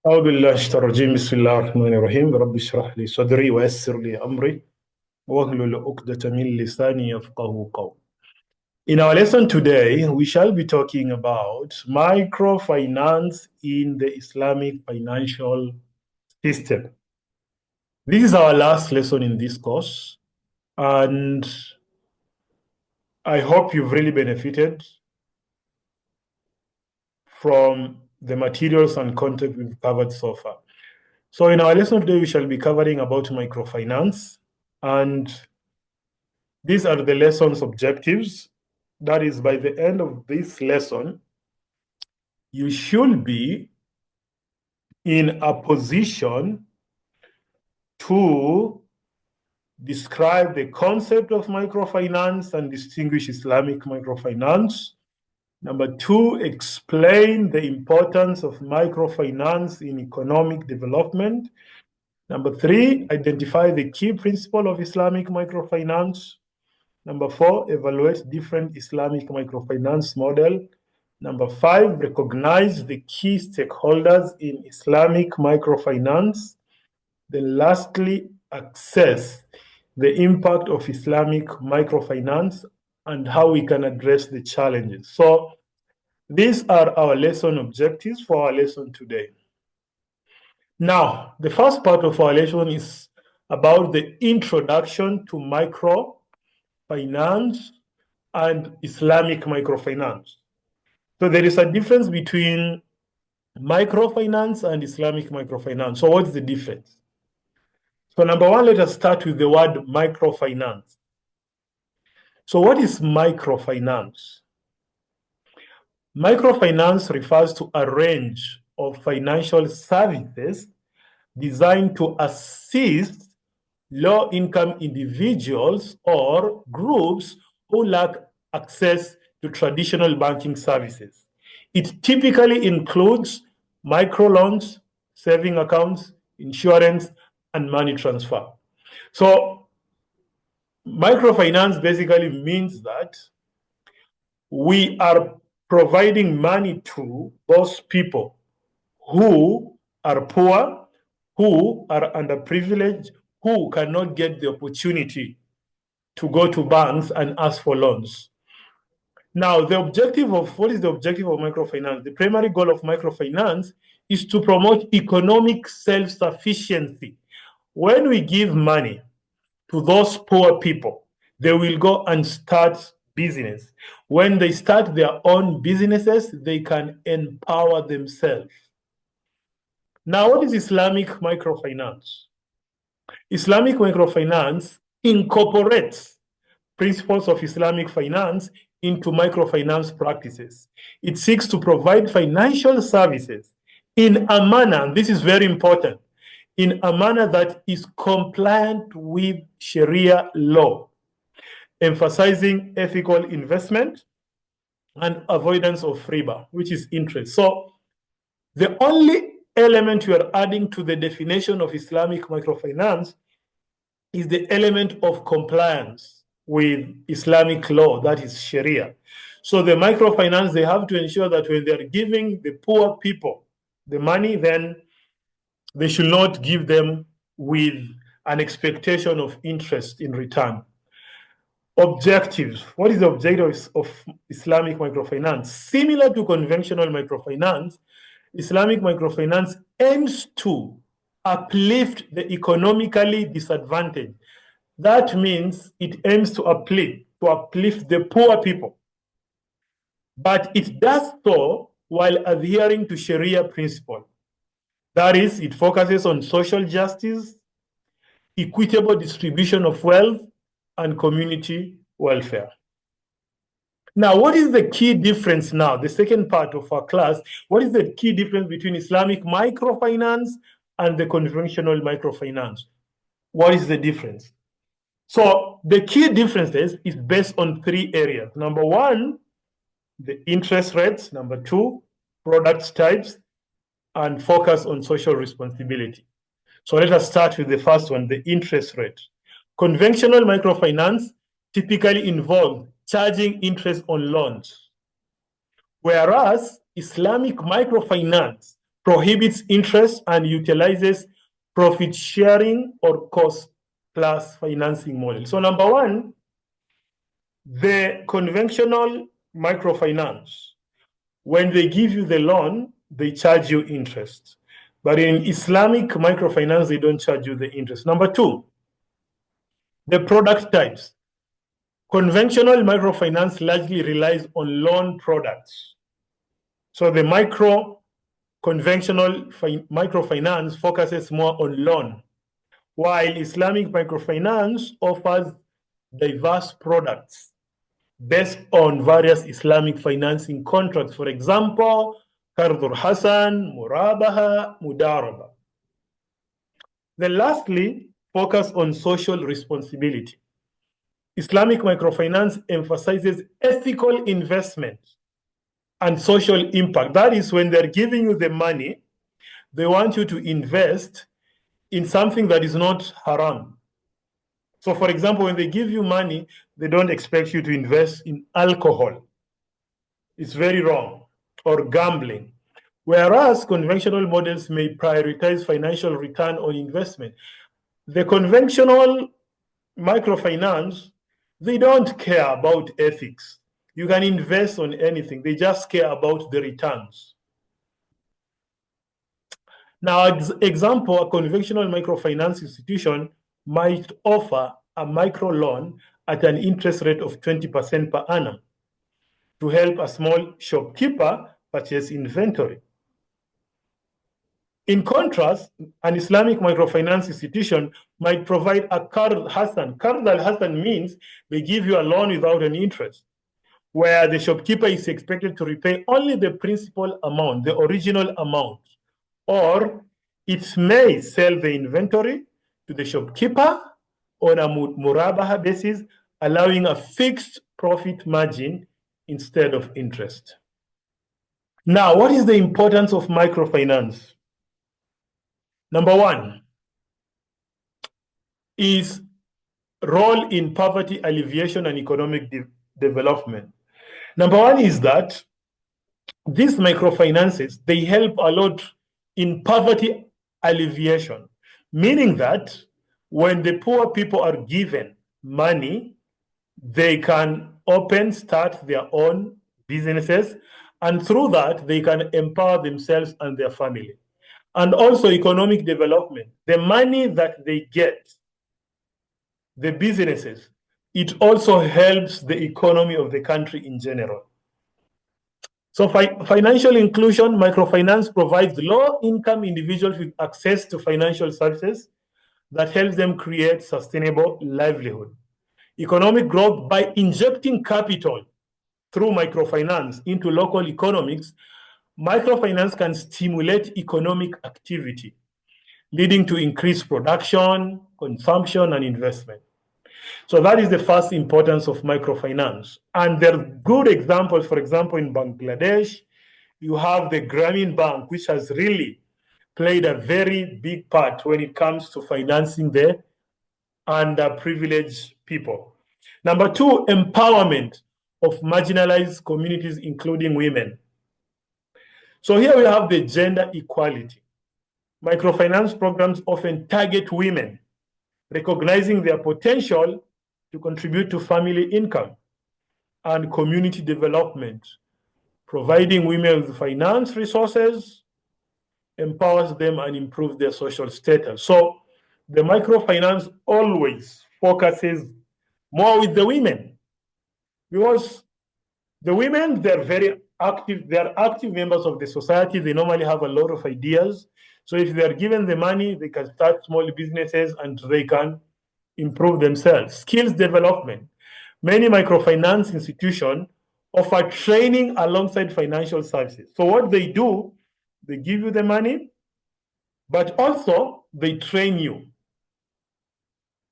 أعوذ بالله من الشيطان الرجيم بسم الله الرحمن الرحيم رب اشرح لي صدري ويسر لي أمري واحلل عقدة من لساني يفقهوا قولي. In our lesson today, we shall be talking about microfinance in the Islamic financial system. This is our last lesson in this course, and I hope you've really benefited from the materials and content we've covered so far. So in our lesson today, we shall be covering about microfinance, and these are the lesson's objectives. That is, by the end of this lesson, you should be in a position to describe the concept of microfinance and distinguish Islamic microfinance. Number two, explain the importance of microfinance in economic development. Number three, identify the key principle of Islamic microfinance. Number four, evaluate different Islamic microfinance model. Number five, recognize the key stakeholders in Islamic microfinance. Then lastly, assess the impact of Islamic microfinance and how we can address the challenges. So these are our lesson objectives for our lesson today. Now, the first part of our lesson is about the introduction to microfinance and Islamic microfinance. So there is a difference between microfinance and Islamic microfinance. So what's the difference? So number one, let us start with the word microfinance. So what is microfinance? Microfinance refers to a range of financial services designed to assist low-income individuals or groups who lack access to traditional banking services. It typically includes microloans, saving accounts, insurance, and money transfer. So microfinance basically means that we are providing money to those people who are poor, who are underprivileged, who cannot get the opportunity to go to banks and ask for loans. Now, what is the objective of microfinance? The primary goal of microfinance is to promote economic self-sufficiency. When we give money to those poor people, they will go and start business. When they start their own businesses, they can empower themselves. Now, what is Islamic microfinance? Islamic microfinance incorporates principles of Islamic finance into microfinance practices. It seeks to provide financial services in a manner, this is very important, in a manner that is compliant with Sharia law, emphasizing ethical investment and avoidance of riba, which is interest. So the only element we are adding to the definition of Islamic microfinance is the element of compliance with Islamic law, that is Sharia. So the microfinance, they have to ensure that when they're giving the poor people the money, then they should not give them with an expectation of interest in return. Objectives. What is the objective of Islamic microfinance? Similar to conventional microfinance, Islamic microfinance aims to uplift the economically disadvantaged. That means it aims to uplift the poor people. But it does so while adhering to Sharia principle. That is, it focuses on social justice, equitable distribution of wealth, and community welfare. Now, what is the key difference now? The second part of our class, what is the key difference between Islamic microfinance and the conventional microfinance? What is the difference? So the key differences is based on three areas. Number one, the interest rates. Number two, product types, and focus on social responsibility. So let us start with the first one, the interest rate. Conventional microfinance typically involves charging interest on loans, whereas Islamic microfinance prohibits interest, and utilizes profit sharing or cost plus financing model. So number one, the conventional microfinance, when they give you the loan, they charge you interest. But in Islamic microfinance, they don't charge you the interest. Number two, the product types. Conventional microfinance largely relies on loan products. So the conventional microfinance focuses more on loan, while Islamic microfinance offers diverse products based on various Islamic financing contracts. For example, Qard Hasan, Mudarabah. Then lastly, focus on social responsibility. Islamic microfinance emphasizes ethical investment and social impact. That is, when they're giving you the money, they want you to invest in something that is not haram. So, for example, when they give you money, they don't expect you to invest in alcohol. It's very wrong. Or gambling. Whereas conventional models may prioritize financial return on investment. The conventional microfinance, they don't care about ethics. You can invest on anything. They just care about the returns. Now, example, a conventional microfinance institution might offer a micro loan at an interest rate of 20% per annum to help a small shopkeeper purchase inventory. In contrast, an Islamic microfinance institution might provide a Qard Hasan. Qard Hasan means they give you a loan without an interest, where the shopkeeper is expected to repay only the principal amount, the original amount, or it may sell the inventory to the shopkeeper on a Mudarabah basis, allowing a fixed profit margin instead of interest. Now, what is the importance of microfinance? Number one is role in poverty alleviation and economic development. Number one is that these microfinances, they help a lot in poverty alleviation, meaning that when the poor people are given money, they can start their own businesses, and through that, they can empower themselves and their family. And also economic development. The money that they get, the businesses, it also helps the economy of the country in general. So financial inclusion, microfinance provides low-income individuals with access to financial services that helps them create sustainable livelihood. Economic growth, by injecting capital through microfinance into local economics, microfinance can stimulate economic activity, leading to increased production, consumption, and investment. So that is the first importance of microfinance. And there are good examples. For example, in Bangladesh, you have the Grameen Bank, which has really played a very big part when it comes to financing the underprivileged people. Number two, empowerment of marginalized communities, including women. So here we have the gender equality. Microfinance programs often target women, recognizing their potential to contribute to family income and community development. Providing women with finance resources empowers them and improves their social status. So the microfinance always focuses more with the women, because the women, they're very active. They're active members of the society. They normally have a lot of ideas. So if they're given the money, they can start small businesses and they can improve themselves. Skills development. Many microfinance institutions offer training alongside financial services. So what they do, they give you the money, but also they train you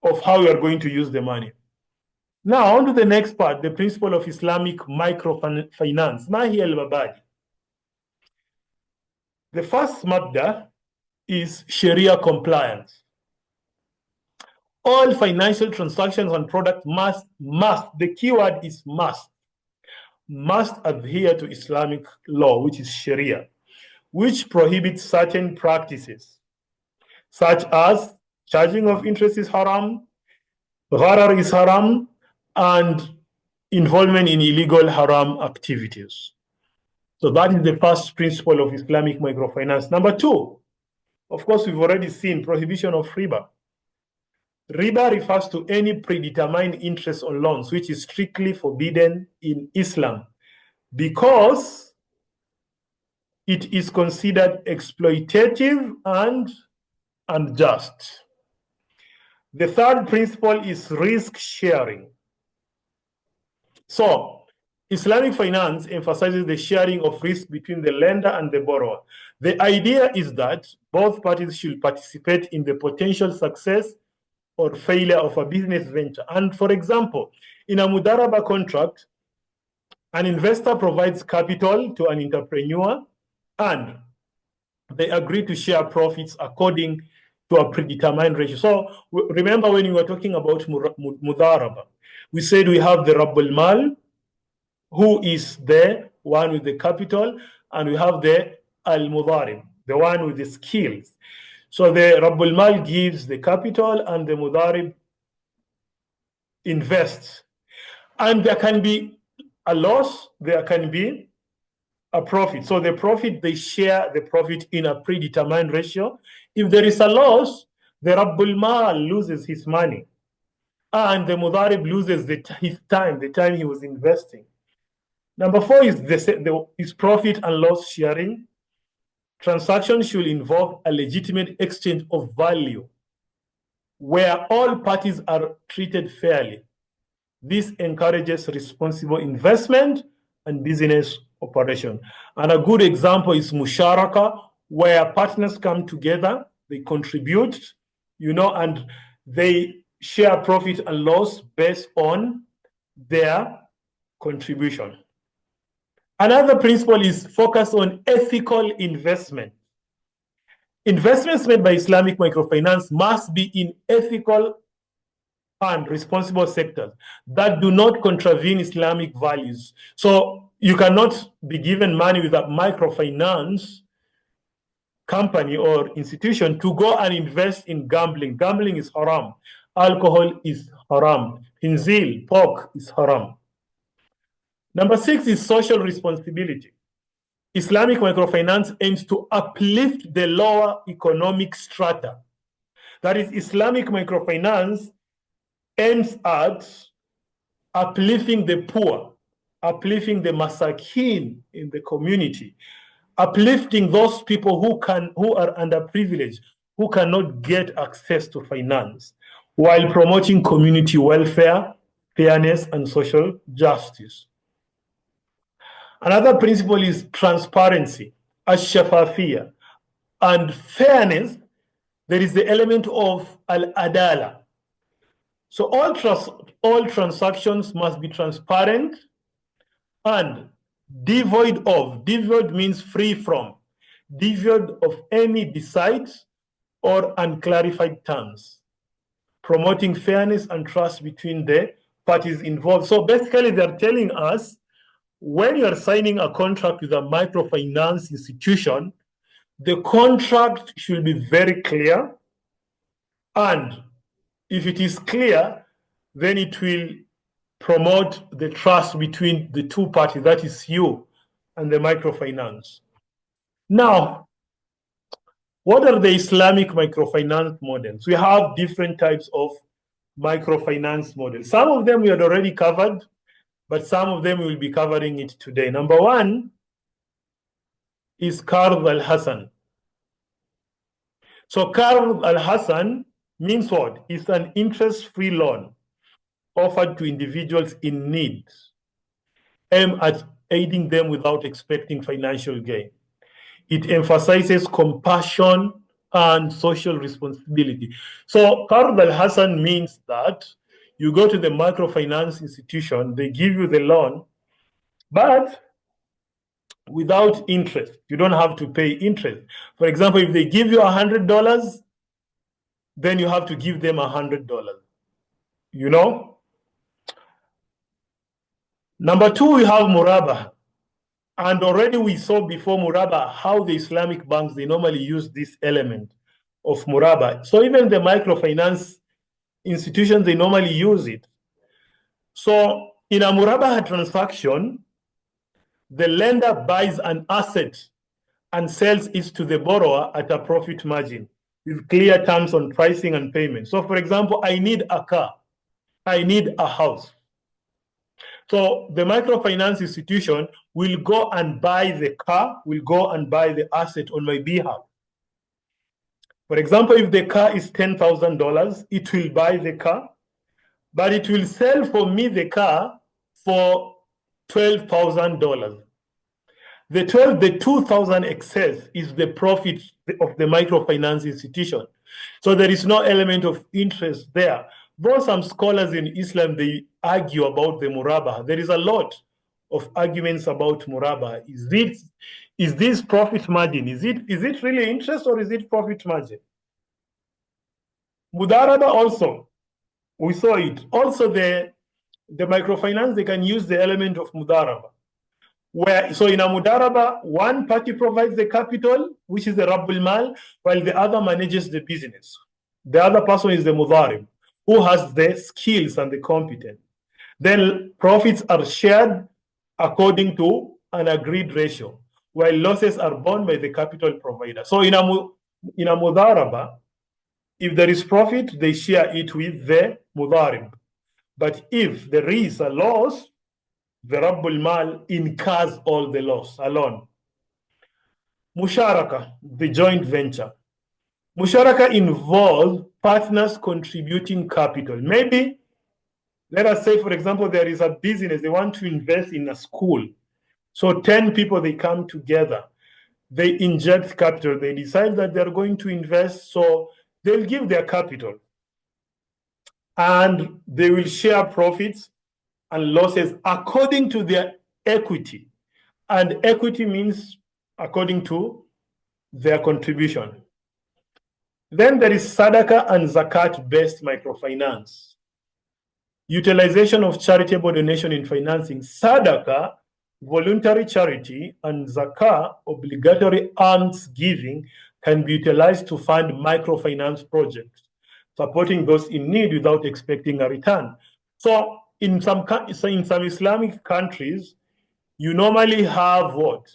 of how you are going to use the money. Now, on to the next part, the principle of Islamic microfinance. Mahi al-Mabadi. The first mabda is Sharia-compliant. All financial transactions and products must, the keyword is must adhere to Islamic law, which is Sharia. which prohibits certain practices, such as charging of interest is haram, gharar is haram, and involvement in illegal haram activities. So that is the first principle of Islamic microfinance. Number two, of course, we've already seen prohibition of riba. Riba refers to any predetermined interest on loans, which is strictly forbidden in Islam because it is considered exploitative and unjust. The third principle is risk sharing. So, Islamic finance emphasizes the sharing of risk between the lender and the borrower. The idea is that both parties should participate in the potential success or failure of a business venture. And for example, in a Mudarabah contract, an investor provides capital to an entrepreneur and they agree to share profits according to a predetermined ratio. So remember when we were talking about Mudarabah, we said we have the Rabbul Mal, who is the one with the capital, and we have the Al-Mudarib, the one with the skills. So the Rabbul Mal gives the capital and the Mudarib invests. And there can be a loss, there can be a profit. So the profit, they share the profit in a predetermined ratio. If there is a loss, the Rabbul Mal loses his money and the Mudarib loses his time, the time he was investing. Number four is profit and loss sharing. Transactions should involve a legitimate exchange of value where all parties are treated fairly. This encourages responsible investment and business operation. And a good example is Musharakah, where partners come together, they contribute, and they share profit and loss based on their contribution. Another principle is focus on ethical investment. Investments made by Islamic microfinance must be in ethical and responsible sectors that do not contravene Islamic values. So you cannot be given money with a microfinance company or institution to go and invest in gambling. Gambling is haram. Alcohol is haram. Hinzil, pork is haram. Number six is social responsibility. Islamic microfinance aims to uplift the lower economic strata. That is, Islamic microfinance aims at uplifting the poor, uplifting the masakin in the community, uplifting those people who are underprivileged, who cannot get access to finance, while promoting community welfare, fairness, and social justice. Another principle is transparency, ash-shafafiyya, and fairness. There is the element of al-adala. So all transactions must be transparent and devoid means free from, devoid of any decides or unclarified terms, promoting fairness and trust between the parties involved. So basically they're telling us, when you're signing a contract with a microfinance institution, the contract should be very clear. And if it is clear, then it will promote the trust between the two parties, that is you and the microfinance. Now, what are the Islamic microfinance models? We have different types of microfinance models. Some of them we had already covered, but some of them we will be covering it today. Number one is Qard Hasan. So Qard Hasan means what? It's an interest-free loan offered to individuals in need, aimed at aiding them without expecting financial gain. It emphasizes compassion and social responsibility. So Qard Hasan means that you go to the microfinance institution, they give you the loan, but without interest. You don't have to pay interest. For example, if they give you $100, then you have to give them $100. Number two, we have Mudarabah. And already we saw before Mudarabah how the Islamic banks, they normally use this element of Mudarabah. So even the microfinance institutions, they normally use it. So in a Mudarabah transaction, the lender buys an asset and sells it to the borrower at a profit margin with clear terms on pricing and payment. So for example, I need a car, I need a house. So the microfinance institution will go and buy the car, will go and buy the asset on my behalf. For example, if the car is $10,000, it will buy the car, but it will sell for me the car for $12,000. The 2,000 excess is the profit of the microfinance institution. So there is no element of interest there. Though some scholars in Islam, they argue about the Mudarabah. There is a lot of arguments about Mudarabah. Is this profit margin? Is it really interest or is it profit margin? Mudarabah also, we saw it. Also the microfinance, they can use the element of Mudarabah. So in a Mudarabah, one party provides the capital, which is the Rabbul Mal, while the other manages the business. The other person is the Mudarib, who has the skills and the competence. Then profits are shared according to an agreed ratio, while losses are borne by the capital provider. So in a Mudarabah, if there is profit, they share it with the Mudarib. But if there is a loss, the Rabbul Mal incurs all the loss alone. Musharakah, the joint venture. Musharakah involves partners contributing capital. Maybe, let us say, for example, there is a business, they want to invest in a school. So 10 people, they come together. They inject capital. They decide that they're going to invest, so they'll give their capital. And they will share profits and losses according to their equity. And equity means according to their contribution. Then there is Sadaqah and Zakat-based microfinance. Utilization of charitable donation in financing. Sadaqah, voluntary charity, and Zakah, obligatory alms giving, can be utilized to fund microfinance projects, supporting those in need without expecting a return. So in some Islamic countries, you normally have what?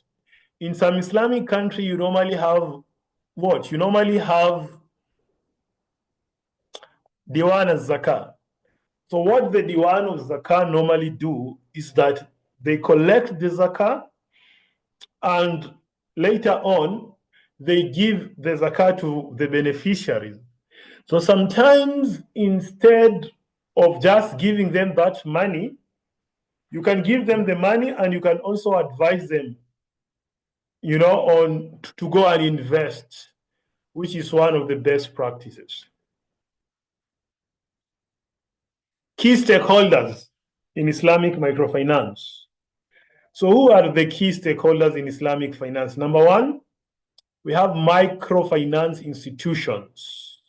In some Islamic country, you normally have what? You normally have Diwan al-Zakah. So what the Diwan al-Zakah normally do is that they collect the Zakah and later on, they give the Zakah to the beneficiaries. So sometimes instead of just giving them that money, you can give them the money and you can also advise them, on to go and invest, which is one of the best practices. Key stakeholders in Islamic microfinance. So who are the key stakeholders in Islamic finance? Number one, we have microfinance institutions.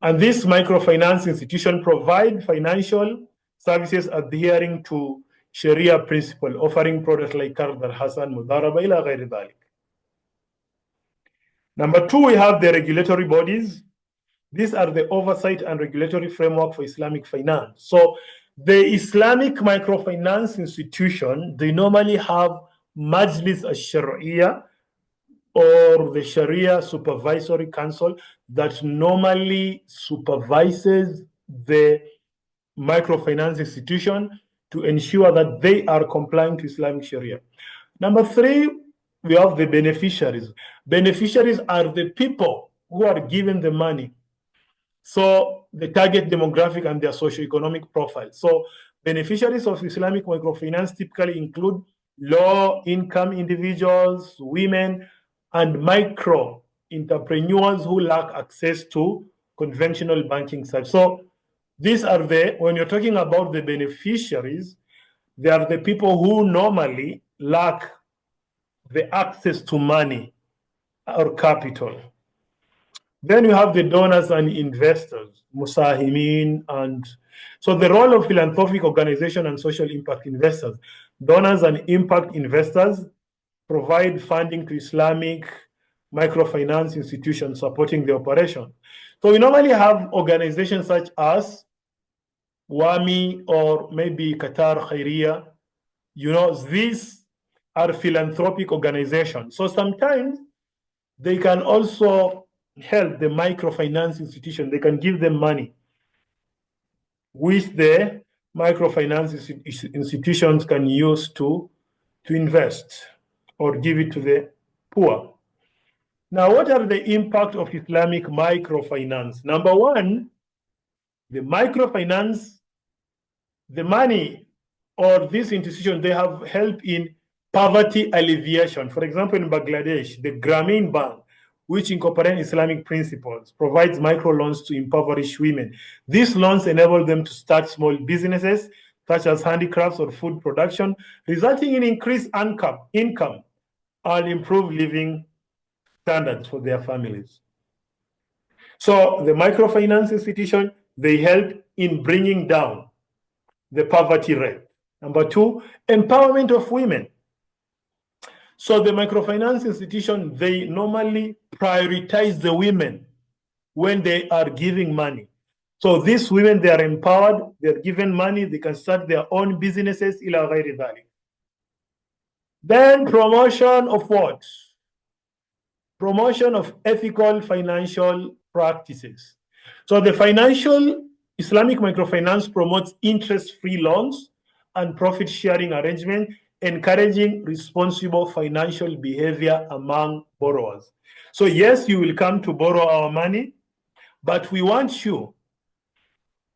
And this microfinance institution provide financial services adhering to Sharia principle, offering products like Qard Hasan, Mudarabah, ila ghayri dhalik. Number two, we have the regulatory bodies. These are the oversight and regulatory framework for Islamic finance. So the Islamic microfinance institution, they normally have Majlis al-Shariah or the Sharia Supervisory Council that normally supervises the microfinance institution to ensure that they are complying to Islamic Sharia. Number three, we have the beneficiaries. Beneficiaries are the people who are given the money. So the target demographic and their socioeconomic profile. So beneficiaries of Islamic microfinance typically include low-income individuals, women, and micro entrepreneurs who lack access to conventional banking services. So these are when you're talking about the beneficiaries, they are the people who normally lack the access to money or capital. Then you have the donors and investors, musahimin, and so the role of philanthropic organization and social impact investors. Donors and impact investors provide funding to Islamic microfinance institutions supporting the operation. So we normally have organizations such as WAMI or maybe Qatar Khairiyah. These are philanthropic organizations. So sometimes they can also help the microfinance institution. They can give them money, which the microfinance institutions can use to invest or give it to the poor. Now, what are the impact of Islamic microfinance? Number one, the microfinance, the money or this institution, they have helped in poverty alleviation. For example, in Bangladesh, the Grameen Bank, which incorporates Islamic principles, provides microloans to impoverished women. These loans enable them to start small businesses, such as handicrafts or food production, resulting in increased income and improved living standards for their families. So the microfinance institution, they help in bringing down the poverty rate. Number two, empowerment of women. So the microfinance institution, they normally prioritize the women when they are giving money. So these women, they are empowered, they're given money, they can start their own businesses, ila ghairi dhalik. Then promotion of what? Promotion of ethical financial practices. So the Islamic microfinance promotes interest-free loans and profit-sharing arrangement, encouraging responsible financial behavior among borrowers. So yes, you will come to borrow our money, but we want you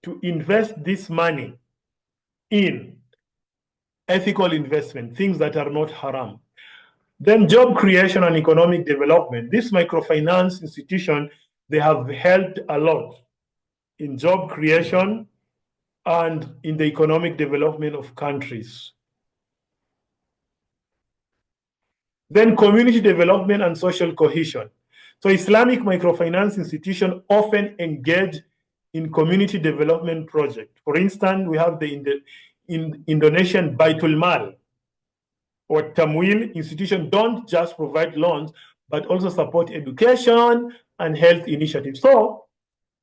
to invest this money in ethical investment, things that are not haram. Then job creation and economic development. This microfinance institution, they have helped a lot in job creation and in the economic development of countries. Then community development and social cohesion. So Islamic microfinance institutions often engage in community development projects. For instance, we have the Indonesian Baitul Mal or Tamwil institution don't just provide loans, but also support education and health initiatives. So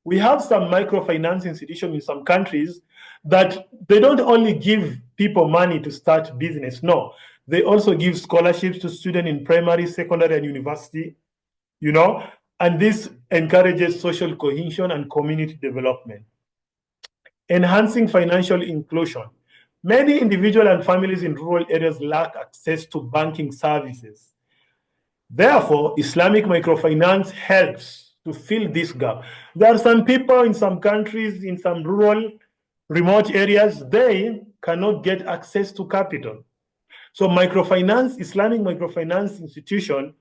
we have some microfinance institutions in some countries that they don't only give people money to start business. No, they also give scholarships to students in primary, secondary, and university, and this encourages social cohesion and community development. Enhancing financial inclusion. Many individuals and families in rural areas lack access to banking services. Therefore, Islamic microfinance helps to fill this gap. There are some people in some countries, in some rural, remote areas, they cannot get access to capital. So Islamic microfinance institution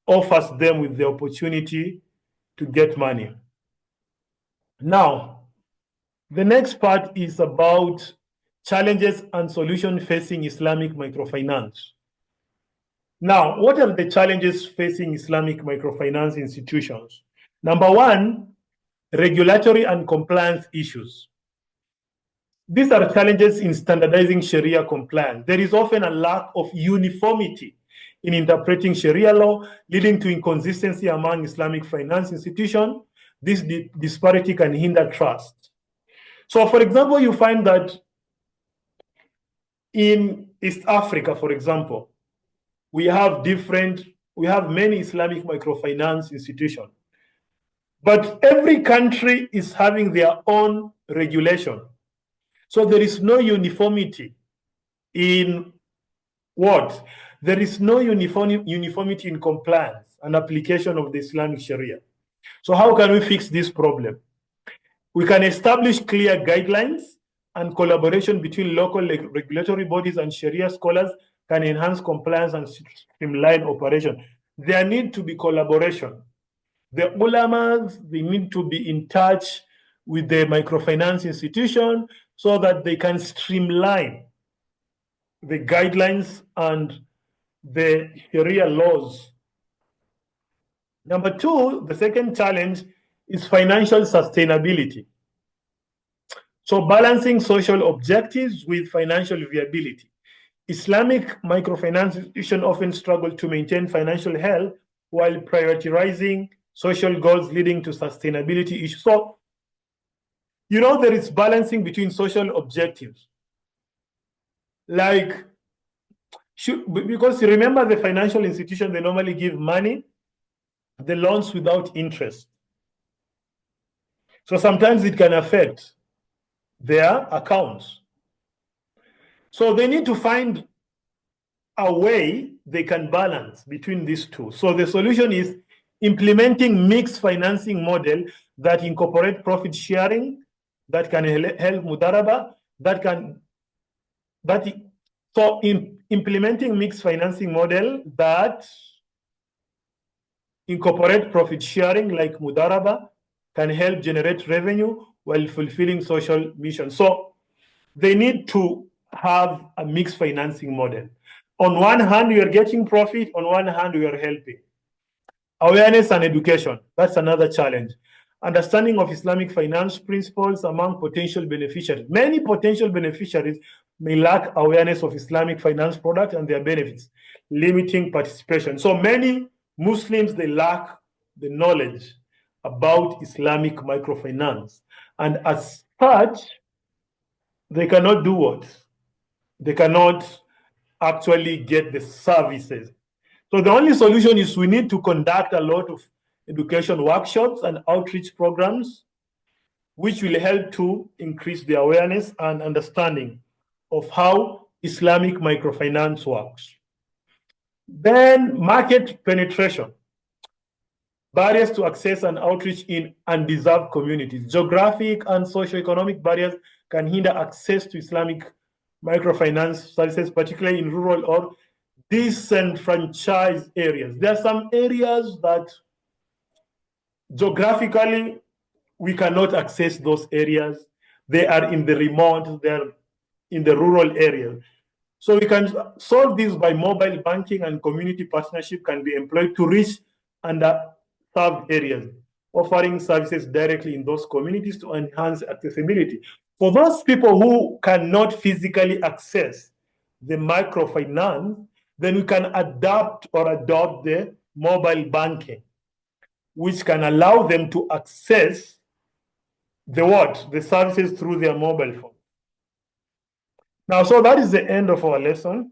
offers them with the opportunity to get money. Now, the next part is about challenges and solutions facing Islamic microfinance. Now, what are the challenges facing Islamic microfinance institutions? Number one, regulatory and compliance issues. These are challenges in standardizing Sharia compliance. There is often a lack of uniformity in interpreting Sharia law, leading to inconsistency among Islamic finance institutions. This disparity can hinder trust. So, for example, you find that in East Africa, for example, we have many Islamic microfinance institutions. But every country is having their own regulation. So there is no uniformity in what? There is no uniformity in compliance and application of the Islamic Sharia. So how can we fix this problem? We can establish clear guidelines, and collaboration between local regulatory bodies and Sharia scholars can enhance compliance and streamline operation. There need to be collaboration. The ulamas, they need to be in touch with the microfinance institution so that they can streamline the guidelines and the Sharia laws. Number two, the second challenge is financial sustainability. So balancing social objectives with financial viability. Islamic microfinance institutions often struggle to maintain financial health while prioritizing social goals leading to sustainability issues. So, there is balancing between social objectives. Like, because remember the financial institution, they normally give money, the loans without interest. So sometimes it can affect their accounts. So they need to find a way they can balance between these two. So the solution is implementing mixed financing model that incorporate profit sharing, that can help Mudarabah, implementing mixed financing model that incorporate profit sharing like Mudarabah can help generate revenue while fulfilling social mission. So they need to have a mixed financing model. On one hand, you are getting profit. On one hand, you are helping. Awareness and education, that's another challenge. Understanding of Islamic finance principles among potential beneficiaries. Many potential beneficiaries may lack awareness of Islamic finance products and their benefits, limiting participation. So many Muslims, they lack the knowledge about Islamic microfinance. And as such, they cannot do what? They cannot actually get the services. So the only solution is we need to conduct a lot of education workshops and outreach programs, which will help to increase the awareness and understanding of how Islamic microfinance works. Then market penetration. Barriers to access and outreach in undeserved communities. Geographic and socioeconomic barriers can hinder access to Islamic microfinance services, particularly in rural or disenfranchised areas. There are some areas that geographically we cannot access those areas. They are in the remote, they're in the rural areas. So we can solve this by mobile banking, and community partnership can be employed to reach underserved areas, offering services directly in those communities to enhance accessibility. For those people who cannot physically access the microfinance, then we can adopt the mobile banking, which can allow them to access the services through their mobile phone. Now, so that is the end of our lesson.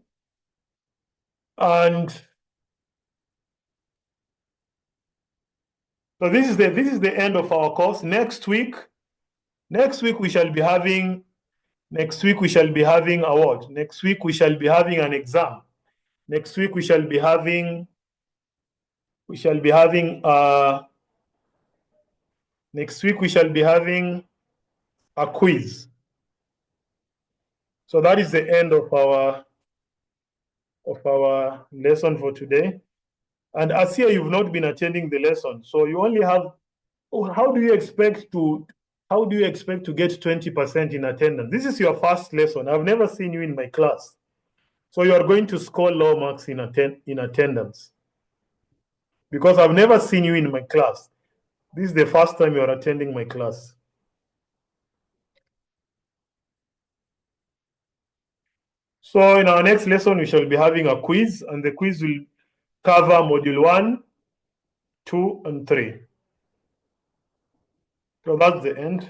And so this is the end of our course. Next week we shall be having a what? Next week we shall be having an exam. Next week we shall be having a quiz. So that is the end of our lesson for today. And as here, you've not been attending the lesson, so you only have. How do you expect to get 20% in attendance? This is your first lesson. I've never seen you in my class, so you are going to score low marks in attendance because I've never seen you in my class. This is the first time you are attending my class. So in our next lesson, we shall be having a quiz, and the quiz will cover module 1, 2, and 3. So that's the end.